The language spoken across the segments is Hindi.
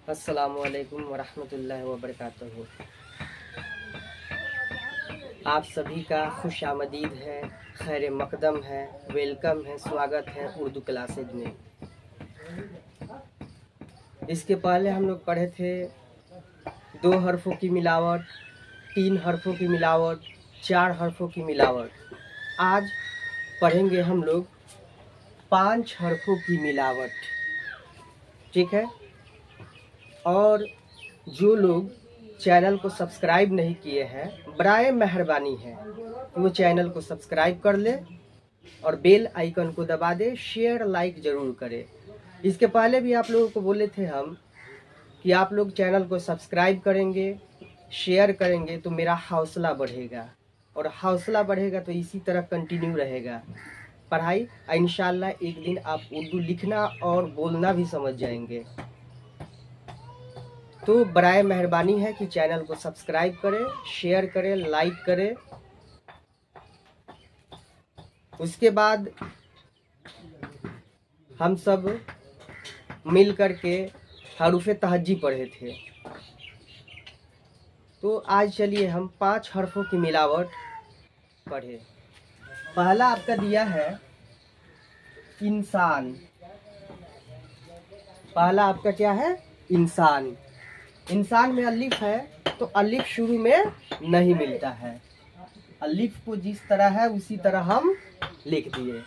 अस्सलामुअलैकुम वरहमतुल्लाहि वबरकातुहू। आप सभी का खुश आमदीद है, खैर मकदम है, वेलकम है, स्वागत है उर्दू क्लासेज में। इसके पहले हम लोग पढ़े थे 2 हरफों की मिलावट, 3 हरफों की मिलावट, 4 हरफों की मिलावट। आज पढ़ेंगे हम लोग 5 हरफों की मिलावट। ठीक है। और जो लोग चैनल को सब्सक्राइब नहीं किए हैं, बराए मेहरबानी है कि वो चैनल को सब्सक्राइब कर ले और बेल आइकन को दबा दे, शेयर लाइक ज़रूर करें। इसके पहले भी आप लोगों को बोले थे हम कि आप लोग चैनल को सब्सक्राइब करेंगे, शेयर करेंगे तो मेरा हौसला बढ़ेगा, और हौसला बढ़ेगा तो इसी तरह कंटिन्यू रहेगा पढ़ाई। इंशाल्लाह एक दिन आप उर्दू लिखना और बोलना भी समझ जाएंगे। तो बराए मेहरबानी है कि चैनल को सब्सक्राइब करें, शेयर करें, लाइक करें। उसके बाद हम सब मिल कर के हरूफ तहज्जी पढ़े थे। तो आज चलिए हम 5 हरफों की मिलावट पढ़े। पहला आपका दिया है इंसान। पहला आपका क्या है? इंसान। इंसान में अलिफ है तो अलिफ शुरू में नहीं मिलता है। अलिफ को जिस तरह है उसी तरह हम लिख दिए।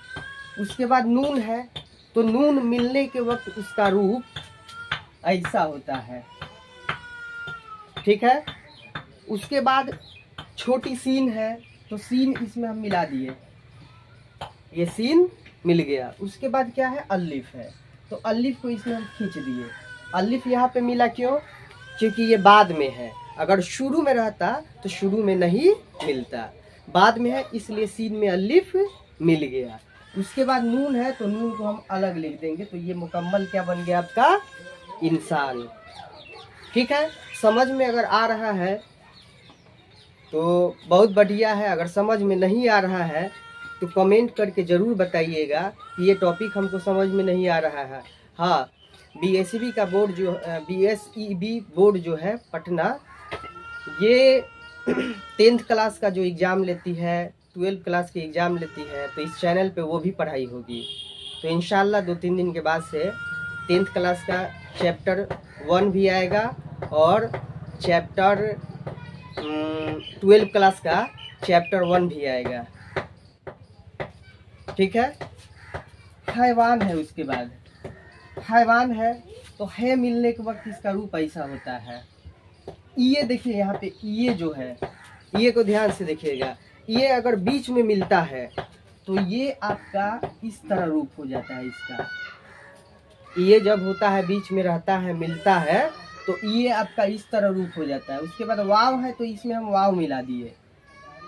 उसके बाद नून है तो नून मिलने के वक्त उसका रूप ऐसा होता है। ठीक है। उसके बाद छोटी सीन है तो सीन इसमें हम मिला दिए, ये सीन मिल गया। उसके बाद क्या है? अलिफ है तो अलिफ को इसमें हम खींच दिए। अलिफ यहाँ पे मिला क्यों? क्योंकि ये बाद में है। अगर शुरू में रहता तो शुरू में नहीं मिलता, बाद में है इसलिए सीन में अलिफ मिल गया। उसके बाद नून है तो नून को हम अलग लिख देंगे, तो ये मुकम्मल क्या बन गया आपका? इंसान। ठीक है। समझ में अगर आ रहा है तो बहुत बढ़िया है, अगर समझ में नहीं आ रहा है तो कमेंट करके ज़रूर बताइएगा कि ये टॉपिक हमको समझ में नहीं आ रहा है। हाँ, बीएसईबी का बोर्ड जो बीएसईबी बोर्ड जो है पटना, ये 10th क्लास का जो एग्ज़ाम लेती है, 12th क्लास की एग्ज़ाम लेती है, तो इस चैनल पे वो भी पढ़ाई होगी। तो इंशाल्लाह 2-3 दिन के बाद से 10th क्लास का चैप्टर 1 भी आएगा और चैप्टर 12 क्लास का चैप्टर 1 भी आएगा। ठीक है। हैवान है। उसके बाद हैवान है तो है मिलने के वक्त इसका रूप ऐसा होता है। ये देखिए यहाँ पे ये जो है, ये को ध्यान से देखिएगा। ये अगर बीच में मिलता है तो ये आपका इस तरह रूप हो जाता है इसका। ये जब होता है बीच में रहता है, मिलता है, तो ये आपका इस तरह रूप हो जाता है। उसके बाद वाव है तो इसमें हम वाव मिला दिए।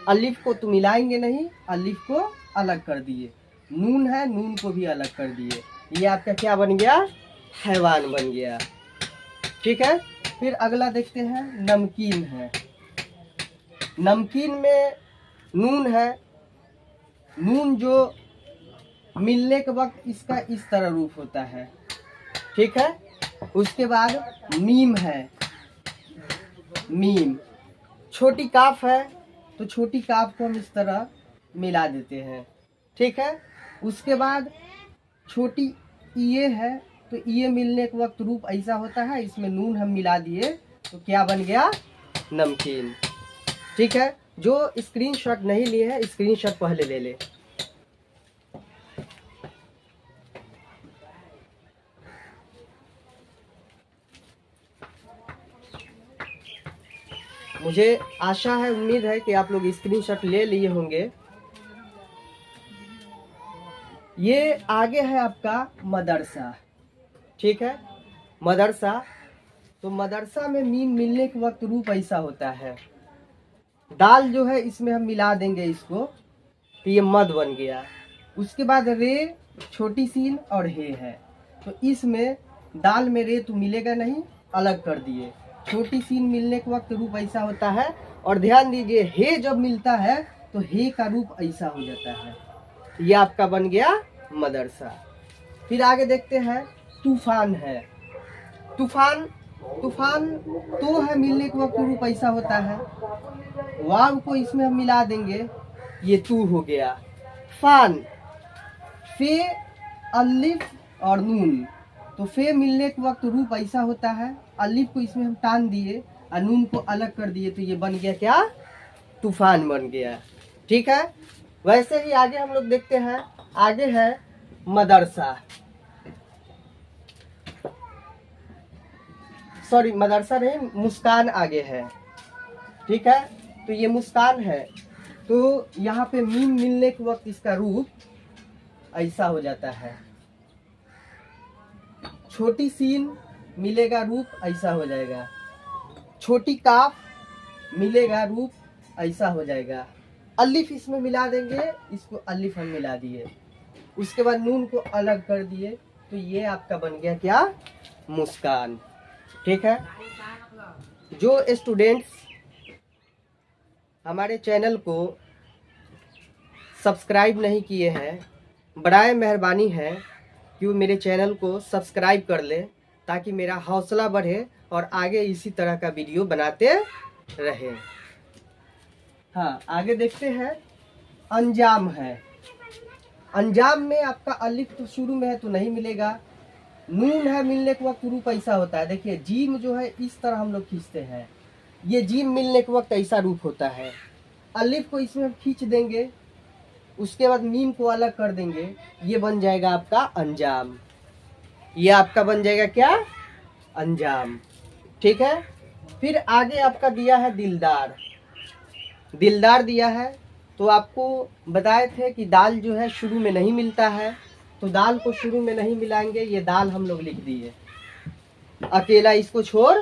अलिफ को तो मिलाएंगे नहीं, अलिफ को अलग कर दिए। नून है, नून को भी अलग कर दिए। ये आपका क्या बन गया? हैवान बन गया। ठीक है। फिर अगला देखते हैं, नमकीन है। नमकीन में नून है, नून जो मिलने के वक्त इसका इस तरह रूप होता है। ठीक है। उसके बाद मीम है। मीम छोटी काफ है तो छोटी काफ को हम इस तरह मिला देते हैं। ठीक है। उसके बाद छोटी ये है तो ये मिलने के वक्त रूप ऐसा होता है, इसमें नून हम मिला दिए तो क्या बन गया? नमकीन। ठीक है। जो स्क्रीनशॉट नहीं लिए हैं, स्क्रीनशॉट पहले ले ले। मुझे आशा है, उम्मीद है कि आप लोग स्क्रीनशॉट ले लिए होंगे। ये आगे है आपका मदरसा। ठीक है। मदरसा तो मदरसा में मीम मिलने के वक्त रूप ऐसा होता है। दाल जो है इसमें हम मिला देंगे इसको तो ये मद बन गया। उसके बाद रे, छोटी सीन और हे है तो इसमें दाल में रे तो मिलेगा नहीं, अलग कर दिए। छोटी सीन मिलने के वक्त रूप ऐसा होता है। और ध्यान दीजिए, हे जब मिलता है तो हे का रूप ऐसा हो जाता है। ये आपका बन गया मदरसा। फिर आगे देखते हैं, तूफान है। तूफान तूफान तो है मिलने के वक्त रूप ऐसा होता है। वाव को इसमें हम मिला देंगे, ये तू हो गया। फान, फे, अलिफ और नून। तो फे मिलने के वक्त रूप ऐसा होता है, अलिफ को इसमें हम टान दिए और नून को अलग कर दिए, तो ये बन गया क्या? तूफान बन गया। ठीक है। वैसे ही आगे हम लोग देखते हैं, आगे है मदरसा। सॉरी, मदरसा नहीं, मुस्कान आगे है। ठीक है। तो ये मुस्कान है, तो यहाँ पे मीम मिलने के वक्त इसका रूप ऐसा हो जाता है। छोटी सीन मिलेगा, रूप ऐसा हो जाएगा। छोटी काफ मिलेगा, रूप ऐसा हो जाएगा। अलिफ इसमें मिला देंगे, इसको अलिफ हम मिला दिए, उसके बाद नून को अलग कर दिए, तो ये आपका बन गया क्या? मुस्कान। ठीक है। जो स्टूडेंट्स हमारे चैनल को सब्सक्राइब नहीं किए हैं, बड़ाए मेहरबानी है कि वो मेरे चैनल को सब्सक्राइब कर ले, ताकि मेरा हौसला बढ़े और आगे इसी तरह का वीडियो बनाते रहे। हाँ, आगे देखते हैं। अंजाम है। अंजाम में आपका अलिफ तो शुरू में है तो नहीं मिलेगा। नून है, मिलने के वक्त रूप ऐसा होता है। देखिए जीम जो है इस तरह हम लोग खींचते हैं, ये जीम मिलने के वक्त ऐसा रूप होता है। अलिफ को इसमें हम खींच देंगे, उसके बाद मीम को अलग कर देंगे, ये बन जाएगा आपका अंजाम। ये आपका बन जाएगा क्या? अंजाम। ठीक है। फिर आगे आपका दिया है दिलदार। दिलदार दिया है, तो आपको बताए थे कि दाल जो है शुरू में नहीं मिलता है, तो दाल को शुरू में नहीं मिलाएंगे, ये दाल हम लोग लिख दिए, अकेला इसको छोड़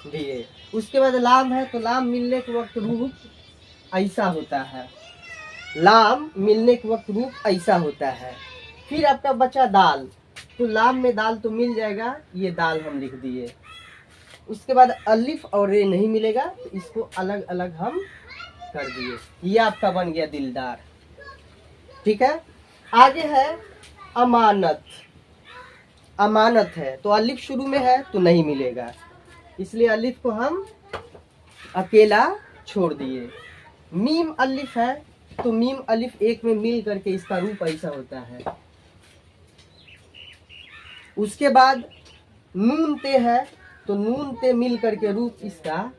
दिए। उसके बाद लाम है, तो लाम मिलने के वक्त रूप ऐसा होता है। लाम मिलने के वक्त रूप ऐसा होता है। फिर आपका बचा दाल, तो लाम में दाल तो मिल जाएगा, ये दाल हम लिख दिए। उसके बाद अलिफ और रे नहीं मिलेगा, तो इसको अलग अलग हम कर दिए, ये आपका बन गया दिलदार। ठीक है। आगे है अमानत। अमानत है, तो अलिफ शुरू में है तो नहीं मिलेगा, इसलिए अलिफ को हम अकेला छोड़ दिए। मीम अलिफ है, तो मीम अलिफ एक में मिल करके इसका रूप ऐसा होता है। उसके बाद नून ते है, तो नून ते मिल करके रूप इसका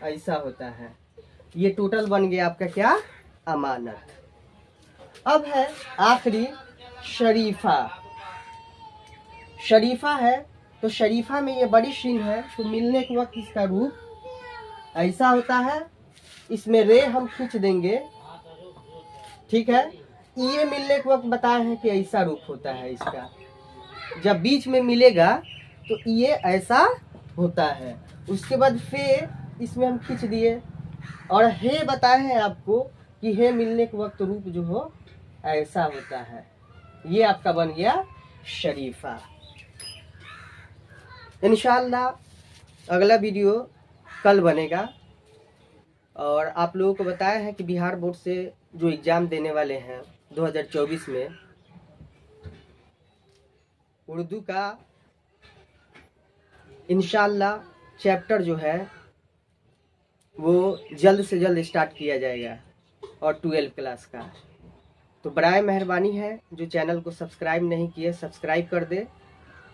ऐसा होता है। ये टोटल बन गया आपका क्या? अमानत। अब है आखिरी शरीफा। शरीफा है, तो शरीफा में ये बड़ी शीन है, तो मिलने के वक्त इसका रूप ऐसा होता है। इसमें रे हम खींच देंगे। ठीक है। ये मिलने के वक्त बताए हैं कि ऐसा रूप होता है इसका, जब बीच में मिलेगा तो ये ऐसा होता है। उसके बाद फे इसमें हम खींच दिए, और हे बताए हैं आपको कि हे मिलने के वक्त रूप जो हो ऐसा होता है। ये आपका बन गया शरीफा। इंशाअल्लाह अगला वीडियो कल बनेगा। और आप लोगों को बताया है कि बिहार बोर्ड से जो एग्ज़ाम देने वाले हैं 2024 में, उर्दू का इंशाअल्लाह चैप्टर जो है वो जल्द से जल्द स्टार्ट किया जाएगा, और 12 क्लास का। तो बराए मेहरबानी है, जो चैनल को सब्सक्राइब नहीं किए सब्सक्राइब कर दे,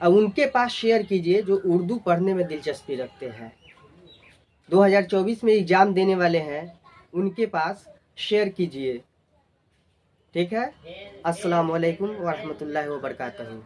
और उनके पास शेयर कीजिए जो उर्दू पढ़ने में दिलचस्पी रखते हैं, 2024 में एग्ज़ाम देने वाले हैं, उनके पास शेयर कीजिए। ठीक है। अस्सलाम वालेकुम व रहमतुल्लाहि व बरकातहू।